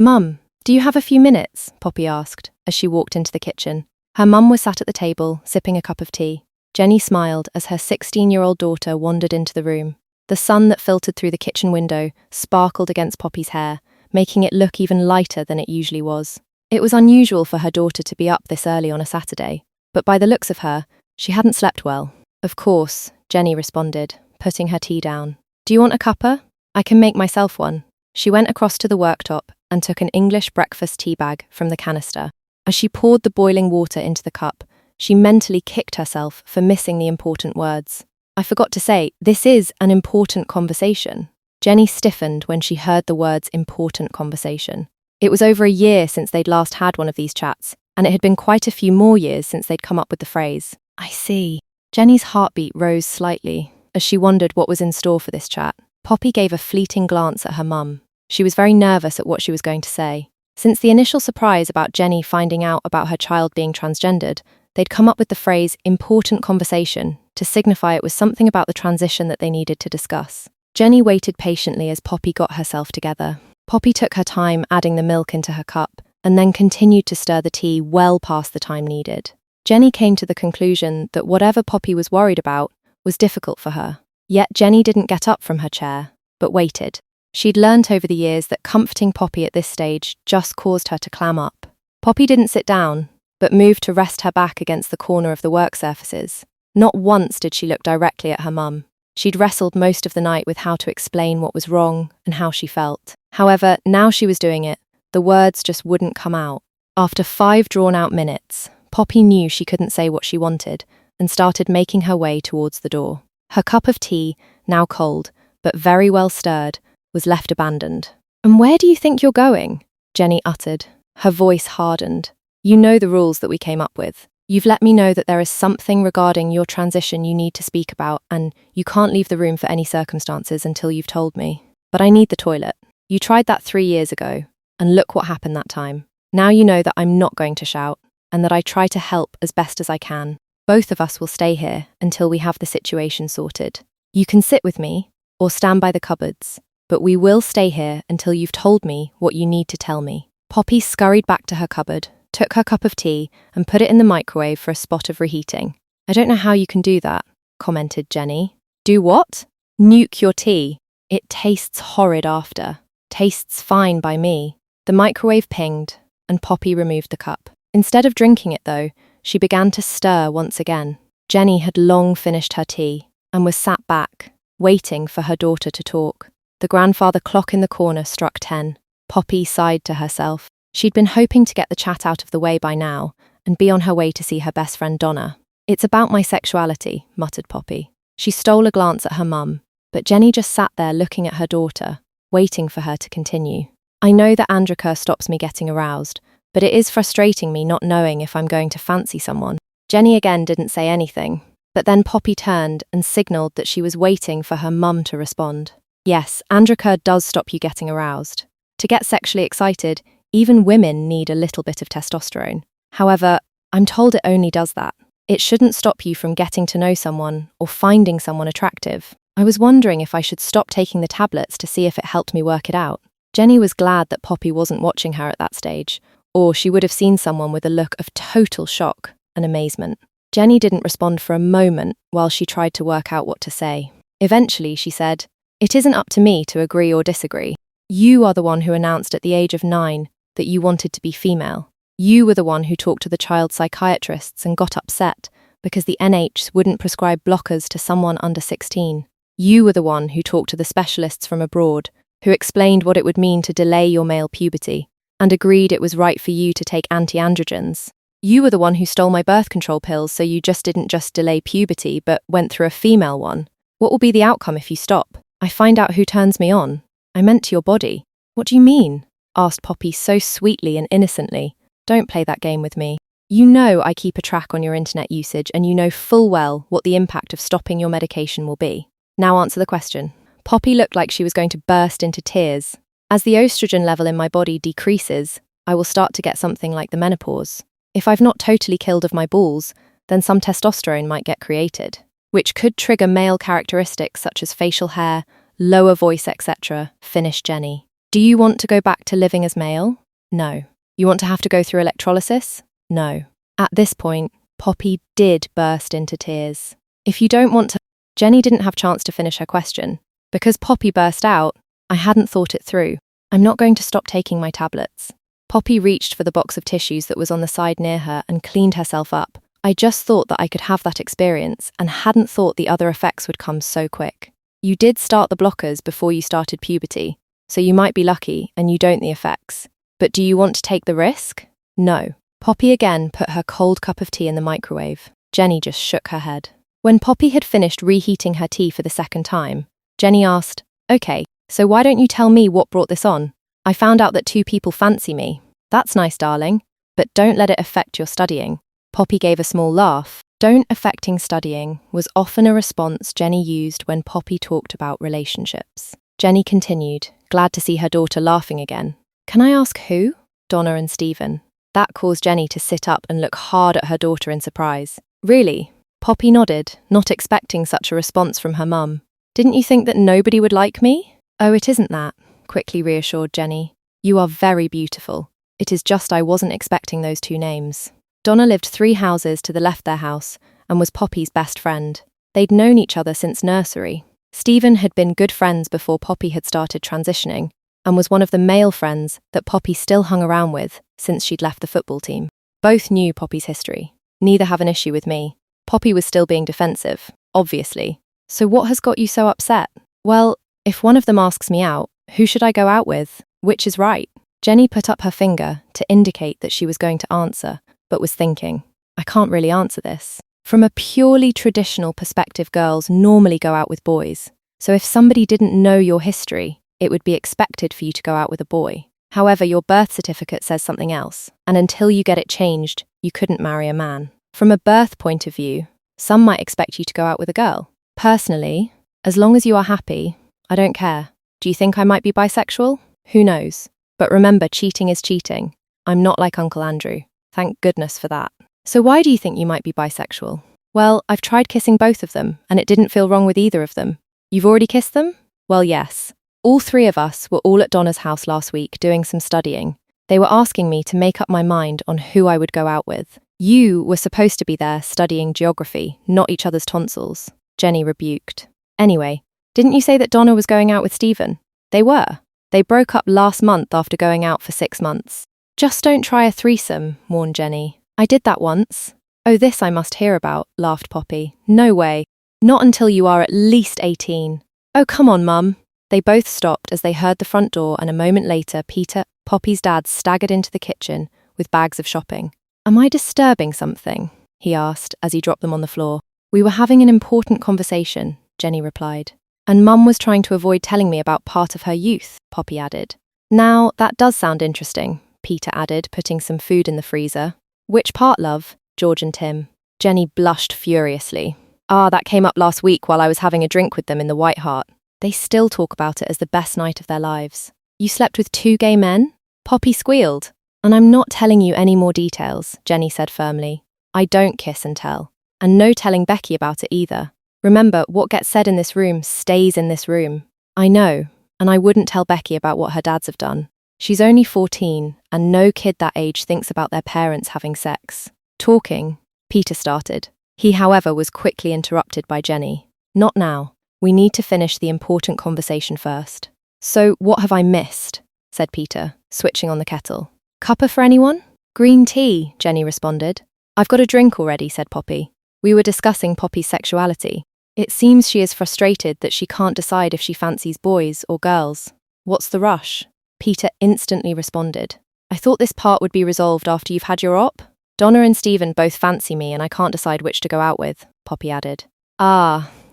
"Mum, do you have a few minutes?" Poppy asked, as she walked into the kitchen. Her mum was sat at the table, sipping a cup of tea. Jenny smiled as her 16-year-old daughter wandered into the room. The sun that filtered through the kitchen window sparkled against Poppy's hair, making it look even lighter than it usually was. It was unusual for her daughter to be up this early on a Saturday, but by the looks of her, she hadn't slept well. "Of course," Jenny responded, putting her tea down. "Do you want a cuppa? I can make myself one." She went across to the worktop and took an English breakfast tea bag from the canister. As she poured the boiling water into the cup, she mentally kicked herself for missing the important words. "I forgot to say, this is an important conversation." Jenny stiffened when she heard the words important conversation. It was over a year since they'd last had one of these chats, and it had been quite a few more years since they'd come up with the phrase. "I see." Jenny's heartbeat rose slightly as she wondered what was in store for this chat. Poppy gave a fleeting glance at her mum. She was very nervous at what she was going to say. Since the initial surprise about Jenny finding out about her child being transgendered, they'd come up with the phrase important conversation to signify it was something about the transition that they needed to discuss. Jenny waited patiently as Poppy got herself together. Poppy took her time adding the milk into her cup and then continued to stir the tea well past the time needed. Jenny came to the conclusion that whatever Poppy was worried about was difficult for her. Yet Jenny didn't get up from her chair, but waited. She'd learnt over the years that comforting Poppy at this stage just caused her to clam up. Poppy didn't sit down, but moved to rest her back against the corner of the work surfaces. Not once did she look directly at her mum. She'd wrestled most of the night with how to explain what was wrong and how she felt. However, now she was doing it, the words just wouldn't come out. After 5 drawn-out minutes, Poppy knew she couldn't say what she wanted and started making her way towards the door. Her cup of tea, now cold, but very well stirred, was left abandoned. "And where do you think you're going?" Jenny uttered. Her voice hardened. "You know the rules that we came up with. You've let me know that there is something regarding your transition you need to speak about, and you can't leave the room for any circumstances until you've told me. But I need the toilet. You tried that 3 years ago, and look what happened that time. Now you know that I'm not going to shout, and that I try to help as best as I can. Both of us will stay here until we have the situation sorted. You can sit with me, or stand by the cupboards, but we will stay here until you've told me what you need to tell me." Poppy scurried back to her cupboard, took her cup of tea, and put it in the microwave for a spot of reheating. "I don't know how you can do that," commented Jenny. "Do what?" "Nuke your tea. It tastes horrid after. Tastes fine by me." The microwave pinged, and Poppy removed the cup. Instead of drinking it, though, she began to stir once again. Jenny had long finished her tea, and was sat back, waiting for her daughter to talk. The grandfather clock in the corner struck 10. Poppy sighed to herself. She'd been hoping to get the chat out of the way by now, and be on her way to see her best friend Donna. "It's about my sexuality," muttered Poppy. She stole a glance at her mum, but Jenny just sat there looking at her daughter, waiting for her to continue. "I know that androcar stops me getting aroused, but it is frustrating me not knowing if I'm going to fancy someone." Jenny again didn't say anything, but then Poppy turned and signalled that she was waiting for her mum to respond. "Yes, androcar does stop you getting aroused. To get sexually excited, even women need a little bit of testosterone. However, I'm told it only does that. It shouldn't stop you from getting to know someone or finding someone attractive. I was wondering if I should stop taking the tablets to see if it helped me work it out." Jenny was glad that Poppy wasn't watching her at that stage, or she would have seen someone with a look of total shock and amazement. Jenny didn't respond for a moment while she tried to work out what to say. Eventually, she said, "It isn't up to me to agree or disagree. You are the one who announced at the age of 9 that you wanted to be female. You were the one who talked to the child psychiatrists and got upset because the NH wouldn't prescribe blockers to someone under 16. You were the one who talked to the specialists from abroad, who explained what it would mean to delay your male puberty, and agreed it was right for you to take anti-androgens. You were the one who stole my birth control pills so you didn't just delay puberty but went through a female one. What will be the outcome if you stop? I find out who turns me on. I meant to your body." "What do you mean?" asked Poppy so sweetly and innocently. "Don't play that game with me. You know I keep a track on your internet usage and you know full well what the impact of stopping your medication will be. Now answer the question." Poppy looked like she was going to burst into tears. "As the estrogen level in my body decreases, I will start to get something like the menopause. If I've not totally killed of my balls, then some testosterone might get created, which could trigger male characteristics such as facial hair, lower voice, etc., finished Jenny. Do you want to go back to living as male? No. You want to have to go through electrolysis? No. At this point, Poppy did burst into tears. If you don't want to... Jenny didn't have a chance to finish her question. Because Poppy burst out, I hadn't thought it through. I'm not going to stop taking my tablets. Poppy reached for the box of tissues that was on the side near her and cleaned herself up. I just thought that I could have that experience and hadn't thought the other effects would come so quick. You did start the blockers before you started puberty, so you might be lucky and you don't the effects. But do you want to take the risk? No. Poppy again put her cold cup of tea in the microwave. Jenny just shook her head. When Poppy had finished reheating her tea for the second time, Jenny asked, "Okay, so why don't you tell me what brought this on? I found out that 2 people fancy me. That's nice, darling, but don't let it affect your studying." Poppy gave a small laugh. "Don't affecting studying" was often a response Jenny used when Poppy talked about relationships. Jenny continued, glad to see her daughter laughing again. "Can I ask who?" "Donna and Stephen." That caused Jenny to sit up and look hard at her daughter in surprise. "Really?" Poppy nodded, not expecting such a response from her mum. "Didn't you think that nobody would like me?" "Oh, it isn't that," quickly reassured Jenny. "You are very beautiful. It is just I wasn't expecting those 2 names." Donna lived 3 houses to the left their house and was Poppy's best friend. They'd known each other since nursery. Stephen had been good friends before Poppy had started transitioning and was one of the male friends that Poppy still hung around with since she'd left the football team. Both knew Poppy's history. Neither have an issue with me. Poppy was still being defensive, obviously. "So what has got you so upset?" "Well, if one of them asks me out, who should I go out with? Which is right?" Jenny put up her finger to indicate that she was going to answer, but was thinking, "I can't really answer this. From a purely traditional perspective, girls normally go out with boys. So if somebody didn't know your history, it would be expected for you to go out with a boy. However, your birth certificate says something else, and until you get it changed, you couldn't marry a man. From a birth point of view, some might expect you to go out with a girl. Personally, as long as you are happy, I don't care. Do you think I might be bisexual? Who knows? But remember, cheating is cheating. I'm not like Uncle Andrew. Thank goodness for that. So why do you think you might be bisexual?" "Well, I've tried kissing both of them, and it didn't feel wrong with either of them." "You've already kissed them?" "Well, yes. All 3 of us were all at Donna's house last week doing some studying. They were asking me to make up my mind on who I would go out with. You were supposed to be there studying geography, not each other's tonsils," Jenny rebuked. "Anyway, didn't you say that Donna was going out with Stephen?" "They were. They broke up last month after going out for 6 months. "Just don't try a threesome," warned Jenny. "I did that once." "Oh, this I must hear about," laughed Poppy. "No way. Not until you are at least 18. "Oh, come on, Mum." They both stopped as they heard the front door, and a moment later, Peter, Poppy's dad, staggered into the kitchen with bags of shopping. "Am I disturbing something?" he asked as he dropped them on the floor. "We were having an important conversation," Jenny replied. "And Mum was trying to avoid telling me about part of her youth," Poppy added. "Now, that does sound interesting," Peter added, putting some food in the freezer. "Which part, love?" "George and Tim." Jenny blushed furiously. That came up last week while I was having a drink with them in the White Hart. They still talk about it as the best night of their lives." "You slept with 2 gay men?" Poppy squealed. "And I'm not telling you any more details," Jenny said firmly. "I don't kiss and tell. And no telling Becky about it either. Remember, what gets said in this room stays in this room." "I know, and I wouldn't tell Becky about what her dads have done. She's only 14, and no kid that age thinks about their parents having sex." "Talking," Peter started. He, however, was quickly interrupted by Jenny. "Not now. We need to finish the important conversation first." "So, what have I missed?" said Peter, switching on the kettle. "Cuppa for anyone?" "Green tea," Jenny responded. "I've got a drink already," said Poppy. We were discussing Poppy's sexuality. It seems she is frustrated that she can't decide if she fancies boys or girls. "What's the rush?" Peter instantly responded. "I thought this part would be resolved after you've had your op." "Donna and Stephen both fancy me and I can't decide which to go out with," Poppy added.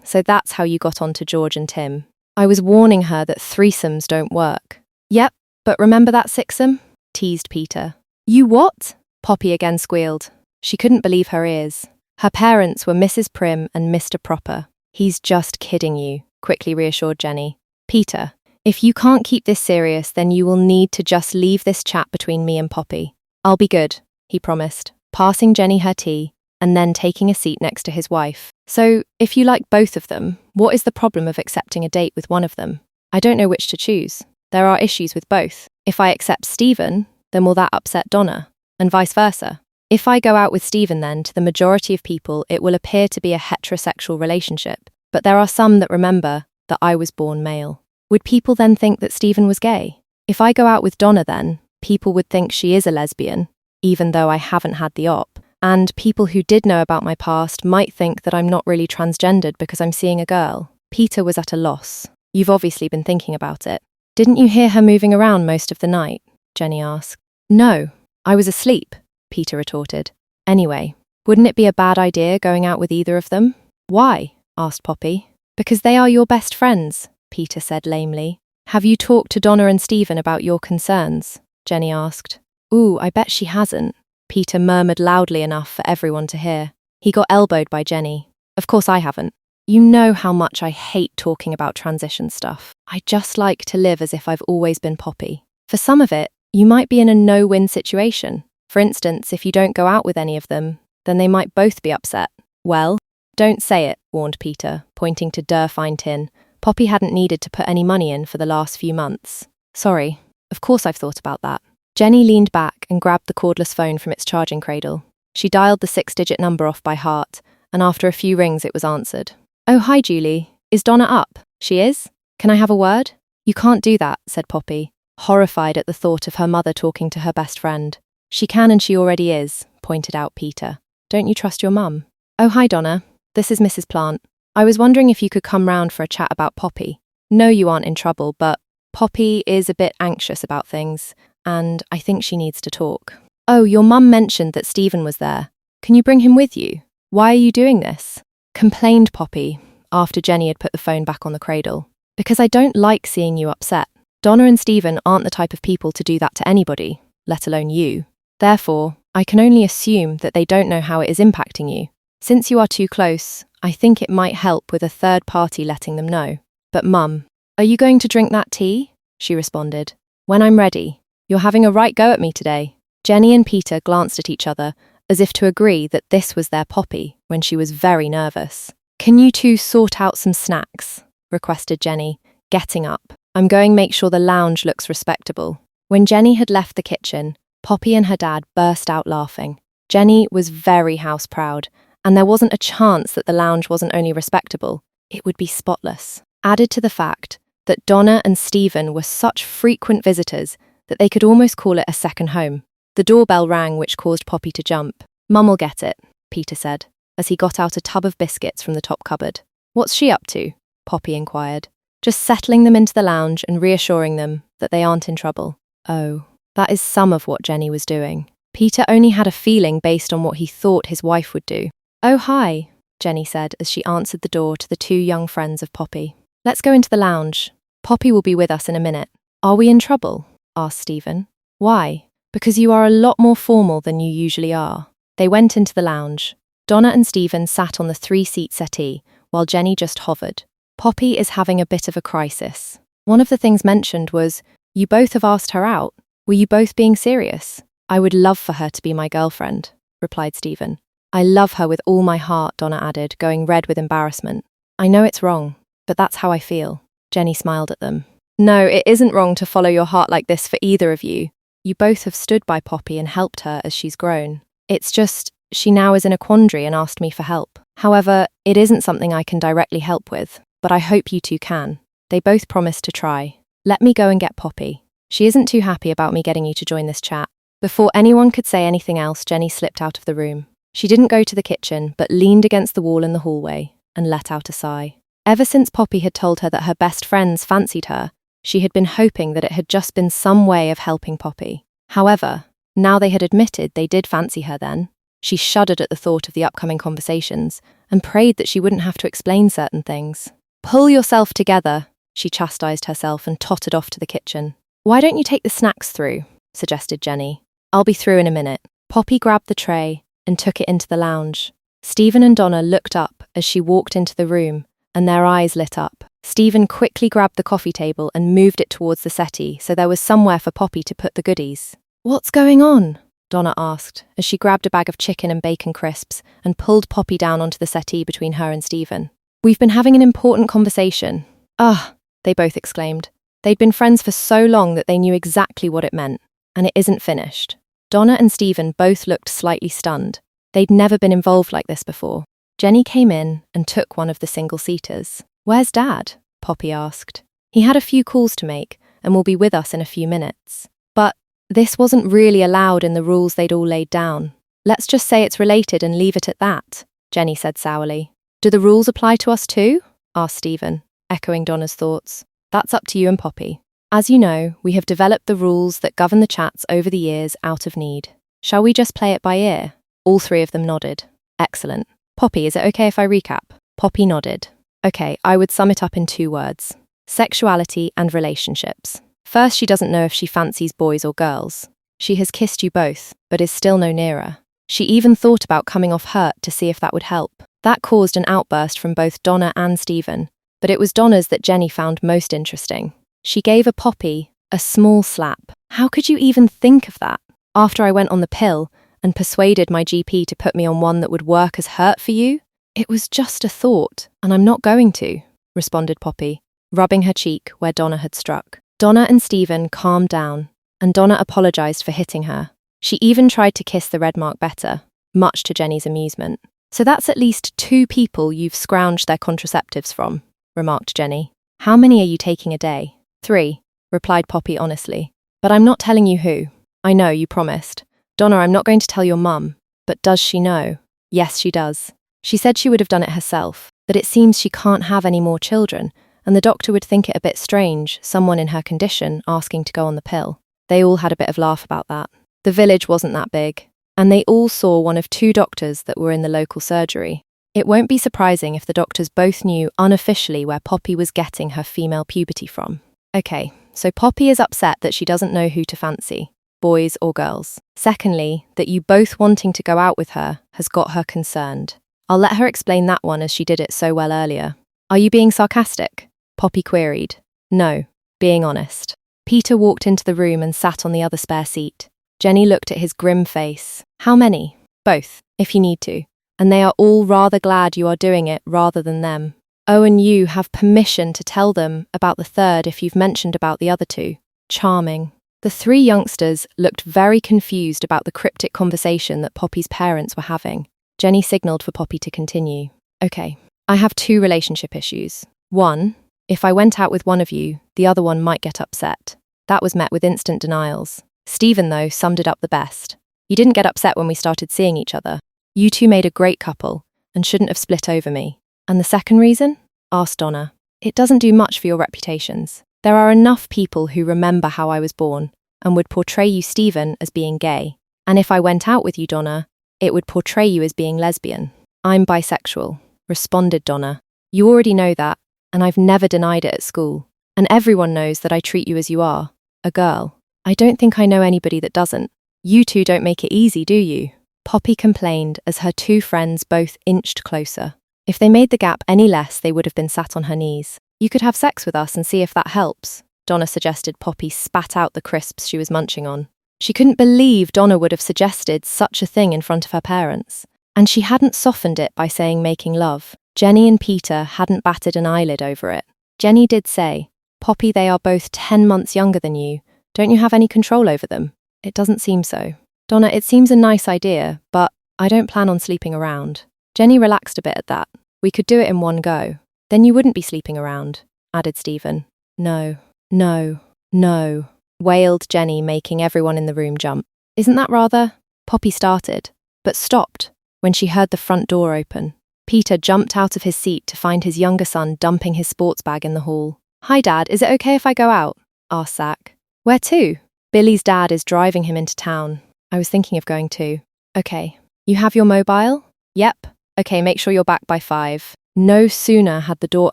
So that's how you got on to George and Tim. I was warning her that threesomes don't work." "Yep, but remember that sixsome?" teased Peter. "You what?" Poppy again squealed. She couldn't believe her ears. Her parents were Mrs. Prim and Mr. Proper. "He's just kidding you," quickly reassured Jenny. "Peter, if you can't keep this serious, then you will need to just leave this chat between me and Poppy." "I'll be good," he promised, passing Jenny her tea and then taking a seat next to his wife. "So, if you like both of them, what is the problem of accepting a date with one of them?" "I don't know which to choose." There are issues with both. If I accept Stephen, then will that upset Donna? And vice versa. If I go out with Stephen, then to the majority of people it will appear to be a heterosexual relationship, but there are some that remember that I was born male. Would people then think that Stephen was gay? If I go out with Donna, then people would think she is a lesbian, even though I haven't had the op. And people who did know about my past might think that I'm not really transgendered because I'm seeing a girl. Peter was at a loss. You've obviously been thinking about it. Didn't you hear her moving around most of the night? Jenny asked. No, I was asleep, Peter retorted. Anyway, wouldn't it be a bad idea going out with either of them? Why? Asked Poppy. Because they are your best friends, Peter said lamely. Have you talked to Donna and Stephen about your concerns? Jenny asked. Ooh, I bet she hasn't, Peter murmured loudly enough for everyone to hear. He got elbowed by Jenny. Of course I haven't. You know how much I hate talking about transition stuff. I just like to live as if I've always been Poppy. For some of it, you might be in a no-win situation. For instance, if you don't go out with any of them, then they might both be upset. Well, don't say it, warned Peter, pointing to Fine Tin. Poppy hadn't needed to put any money in for the last few months. Sorry, of course I've thought about that. Jenny leaned back and grabbed the cordless phone from its charging cradle. She dialed the 6-digit number off by heart, and after a few rings it was answered. Oh, hi Julie. Is Donna up? She is? Can I have a word? You can't do that, said Poppy, horrified at the thought of her mother talking to her best friend. She can and she already is, pointed out Peter. Don't you trust your mum? Oh, hi Donna. This is Mrs. Plant. I was wondering if you could come round for a chat about Poppy. No, you aren't in trouble, but Poppy is a bit anxious about things, and I think she needs to talk. Oh, your mum mentioned that Stephen was there. Can you bring him with you? Why are you doing this? Complained Poppy, after Jenny had put the phone back on the cradle. Because I don't like seeing you upset. Donna and Stephen aren't the type of people to do that to anybody, let alone you. Therefore, I can only assume that they don't know how it is impacting you. Since you are too close, I think it might help with a third party letting them know. But Mum, are you going to drink that tea? She responded. When I'm ready. You're having a right go at me today. Jenny and Peter glanced at each other, as if to agree that this was their Poppy when she was very nervous. Can you two sort out some snacks? Requested Jenny, getting up. I'm going to make sure the lounge looks respectable. When Jenny had left the kitchen, Poppy and her dad burst out laughing. Jenny was very house proud, and there wasn't a chance that the lounge wasn't only respectable, it would be spotless. Added to the fact that Donna and Stephen were such frequent visitors that they could almost call it a second home. The doorbell rang, which caused Poppy to jump. Mum'll get it, Peter said, as he got out a tub of biscuits from the top cupboard. What's she up to? Poppy inquired. Just settling them into the lounge and reassuring them that they aren't in trouble. Oh, that is some of what Jenny was doing. Peter only had a feeling based on what he thought his wife would do. Oh, hi, Jenny said as she answered the door to the two young friends of Poppy. Let's go into the lounge. Poppy will be with us in a minute. Are we in trouble? Asked Stephen. Why? Because you are a lot more formal than you usually are. They went into the lounge. Donna and Stephen sat on the 3-seat settee, while Jenny just hovered. Poppy is having a bit of a crisis. One of the things mentioned was, you both have asked her out. Were you both being serious? I would love for her to be my girlfriend, replied Stephen. I love her with all my heart, Donna added, going red with embarrassment. I know it's wrong, but that's how I feel. Jenny smiled at them. No, it isn't wrong to follow your heart like this for either of you. You both have stood by Poppy and helped her as she's grown. It's just, she now is in a quandary and asked me for help. However, it isn't something I can directly help with, but I hope you two can. They both promised to try. Let me go and get Poppy. She isn't too happy about me getting you to join this chat. Before anyone could say anything else, Jenny slipped out of the room. She didn't go to the kitchen, but leaned against the wall in the hallway and let out a sigh. Ever since Poppy had told her that her best friends fancied her, she had been hoping that it had just been some way of helping Poppy. However, now they had admitted they did fancy her then, she shuddered at the thought of the upcoming conversations and prayed that she wouldn't have to explain certain things. Pull yourself together, she chastised herself and tottered off to the kitchen. Why don't you take the snacks through? Suggested Jenny. I'll be through in a minute. Poppy grabbed the tray and took it into the lounge. Stephen and Donna looked up as she walked into the room, and their eyes lit up. Stephen quickly grabbed the coffee table and moved it towards the settee so there was somewhere for Poppy to put the goodies. What's going on? Donna asked as she grabbed a bag of chicken and bacon crisps and pulled Poppy down onto the settee between her and Stephen. We've been having an important conversation. Ah, they both exclaimed. They'd been friends for so long that they knew exactly what it meant, and it isn't finished. Donna and Stephen both looked slightly stunned. They'd never been involved like this before. Jenny came in and took one of the single-seaters. "Where's Dad?" Poppy asked. "He had a few calls to make and will be with us in a few minutes." But this wasn't really allowed in the rules they'd all laid down. "Let's just say it's related and leave it at that," Jenny said sourly. "Do the rules apply to us too?" asked Stephen, echoing Donna's thoughts. "That's up to you and Poppy. As you know, we have developed the rules that govern the chats over the years out of need. Shall we just play it by ear?" All three of them nodded. "Excellent. Poppy, is it okay if I recap?" Poppy nodded. "Okay, I would sum it up in 2 words. Sexuality and relationships. First, she doesn't know if she fancies boys or girls. She has kissed you both, but is still no nearer. She even thought about coming off hurt to see if that would help. That caused an outburst from both Donna and Stephen, but it was Donna's that Jenny found most interesting. She gave a Poppy a small slap. "How could you even think of that? After I went on the pill and persuaded my GP to put me on one that would work as hurt for you? It was just a thought, and I'm not going to," responded Poppy, rubbing her cheek where Donna had struck. Donna and Stephen calmed down, and Donna apologized for hitting her. She even tried to kiss the red mark better, much to Jenny's amusement. "So that's at least 2 people you've scrounged their contraceptives from," remarked Jenny. "How many are you taking a day?" 3, replied Poppy honestly. "But I'm not telling you who. I know, you promised. Donna, I'm not going to tell your mum, but does she know?" "Yes, she does. She said she would have done it herself, but it seems she can't have any more children, and the doctor would think it a bit strange, someone in her condition asking to go on the pill." They all had a bit of laugh about that. The village wasn't that big, and they all saw one of 2 doctors that were in the local surgery. It won't be surprising if the doctors both knew unofficially where Poppy was getting her female puberty from. Okay, so Poppy is upset that she doesn't know who to fancy, boys or girls. Secondly, that you both wanting to go out with her has got her concerned. I'll let her explain that one as she did it so well earlier. "Are you being sarcastic?" Poppy queried. "No, being honest." Peter walked into the room and sat on the other spare seat. Jenny looked at his grim face. "How many?" "Both, if you need to. And they are all rather glad you are doing it rather than them. Oh, and you have permission to tell them about the 3rd if you've mentioned about the other 2. Charming." The 3 youngsters looked very confused about the cryptic conversation that Poppy's parents were having. Jenny signalled for Poppy to continue. "Okay, I have 2 relationship issues. 1, if I went out with one of you, the other one might get upset. That was met with instant denials. Stephen, though, summed it up the best. You didn't get upset when we started seeing each other. You 2 made a great couple and shouldn't have split over me." "And the second reason?" asked Donna. "It doesn't do much for your reputations. There are enough people who remember how I was born and would portray you, Stephen, as being gay. And if I went out with you, Donna, it would portray you as being lesbian." "I'm bisexual," responded Donna. "You already know that, and I've never denied it at school. And everyone knows that I treat you as you are, a girl. I don't think I know anybody that doesn't. You 2 don't make it easy, do you?" Poppy complained as her 2 friends both inched closer. If they made the gap any less, they would have been sat on her knees. "You could have sex with us and see if that helps," Donna suggested. Poppy spat out the crisps she was munching on. She couldn't believe Donna would have suggested such a thing in front of her parents. And she hadn't softened it by saying making love. Jenny and Peter hadn't batted an eyelid over it. Jenny did say, "Poppy, they are both 10 months younger than you. Don't you have any control over them?" "It doesn't seem so." "Donna, it seems a nice idea, but I don't plan on sleeping around." Jenny relaxed a bit at that. "We could do it in one go. Then you wouldn't be sleeping around," added Stephen. "No, no, no," wailed Jenny, making everyone in the room jump. "Isn't that rather?" Poppy started, but stopped when she heard the front door open. Peter jumped out of his seat to find his younger son dumping his sports bag in the hall. "Hi, Dad, is it okay if I go out?" asked Zach. "Where to?" "Billy's dad is driving him into town. I was thinking of going too." "Okay. You have your mobile?" "Yep." "Okay, make sure you're back by 5. No sooner had the door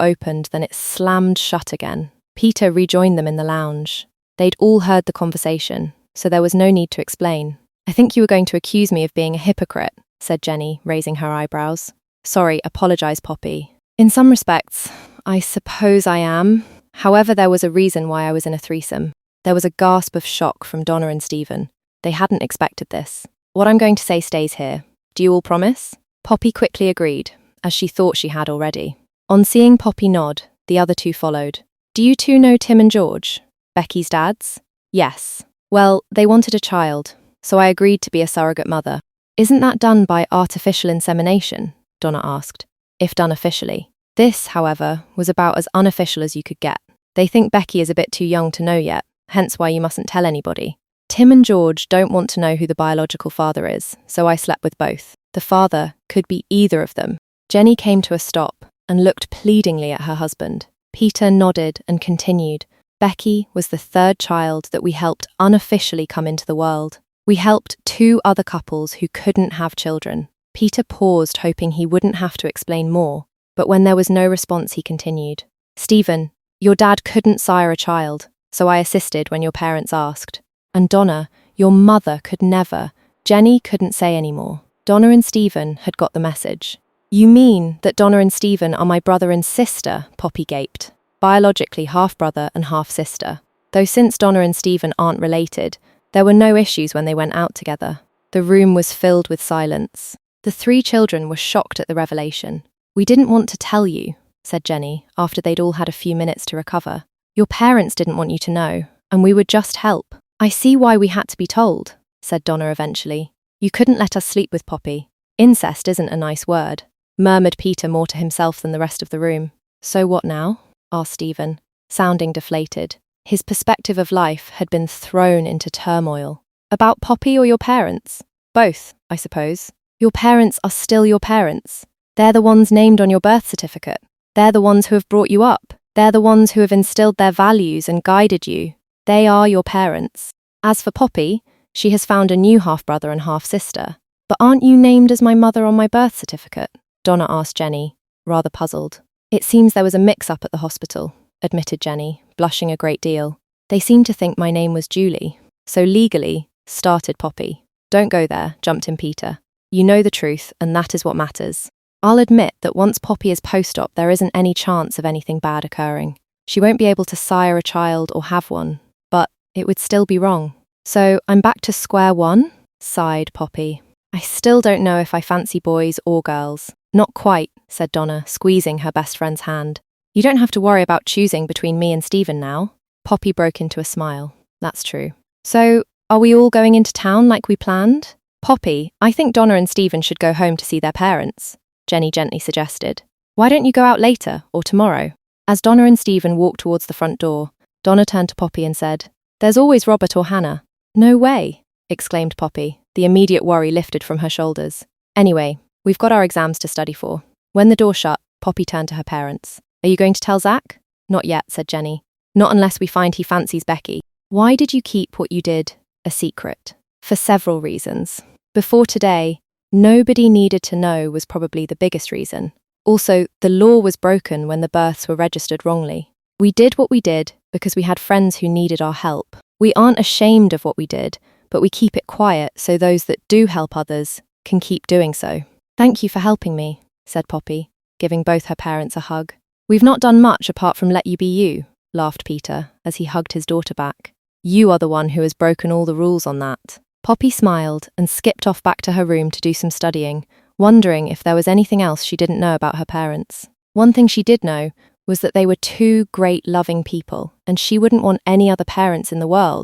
opened than it slammed shut again. Peter rejoined them in the lounge. They'd all heard the conversation, so there was no need to explain. "I think you were going to accuse me of being a hypocrite," said Jenny, raising her eyebrows. "Sorry, apologise, Poppy. In some respects, I suppose I am. However, there was a reason why I was in a threesome." There was a gasp of shock from Donna and Stephen. They hadn't expected this. "What I'm going to say stays here. Do you all promise?" Poppy quickly agreed, as she thought she had already. On seeing Poppy nod, the other 2 followed. Do you two know Tim and George, Becky's dads? Yes. Well, they wanted a child, so I agreed to be a surrogate mother. Isn't that done by artificial insemination? Donna asked, if done officially. This, however, was about as unofficial as you could get. They think Becky is a bit too young to know yet, hence why you mustn't tell anybody. Tim and George don't want to know who the biological father is, so I slept with both. The father could be either of them. Jenny came to a stop and looked pleadingly at her husband. Peter nodded and continued. Becky was the third child that we helped unofficially come into the world. We helped 2 other couples who couldn't have children. Peter paused, hoping he wouldn't have to explain more, but when there was no response, he continued. Stephen, your dad couldn't sire a child, so I assisted when your parents asked. And Donna, your mother could never. Jenny couldn't say any more. Donna and Stephen had got the message. You mean that Donna and Stephen are my brother and sister? Poppy gaped. Biologically half-brother and half-sister. Though since Donna and Stephen aren't related, there were no issues when they went out together. The room was filled with silence. The 3 children were shocked at the revelation. We didn't want to tell you, said Jenny, after they'd all had a few minutes to recover. Your parents didn't want you to know, and we would just help. I see why we had to be told, said Donna eventually. You couldn't let us sleep with Poppy. Incest isn't a nice word, murmured Peter more to himself than the rest of the room. So what now? Asked Stephen, sounding deflated. His perspective of life had been thrown into turmoil. About Poppy or your parents? Both, I suppose. Your parents are still your parents. They're the ones named on your birth certificate. They're the ones who have brought you up. They're the ones who have instilled their values and guided you. They are your parents. As for Poppy, she has found a new half-brother and half-sister. But aren't you named as my mother on my birth certificate? Donna asked Jenny, rather puzzled. It seems there was a mix-up at the hospital, admitted Jenny, blushing a great deal. They seemed to think my name was Julie. So legally, started Poppy. Don't go there, jumped in Peter. You know the truth, and that is what matters. I'll admit that once Poppy is post-op, there isn't any chance of anything bad occurring. She won't be able to sire a child or have one, but it would still be wrong. So I'm back to square one? Sighed Poppy. I still don't know if I fancy boys or girls. Not quite, said Donna, squeezing her best friend's hand. You don't have to worry about choosing between me and Stephen now. Poppy broke into a smile. That's true. So, are we all going into town like we planned? Poppy, I think Donna and Stephen should go home to see their parents, Jenny gently suggested. Why don't you go out later, or tomorrow? As Donna and Stephen walked towards the front door, Donna turned to Poppy and said, There's always Robert or Hannah. No way, exclaimed Poppy, the immediate worry lifted from her shoulders. Anyway, we've got our exams to study for. When the door shut, Poppy turned to her parents. Are you going to tell Zach? Not yet, said Jenny. Not unless we find he fancies Becky. Why did you keep what you did a secret? For several reasons. Before today, nobody needed to know was probably the biggest reason. Also, the law was broken when the births were registered wrongly. We did what we did because we had friends who needed our help. We aren't ashamed of what we did, but we keep it quiet so those that do help others can keep doing so. Thank you for helping me, said Poppy, giving both her parents a hug. We've not done much apart from let you be you, laughed Peter as he hugged his daughter back. You are the one who has broken all the rules on that. Poppy smiled and skipped off back to her room to do some studying, wondering if there was anything else she didn't know about her parents. One thing she did know was that they were 2 great loving people, and she wouldn't want any other parents in the world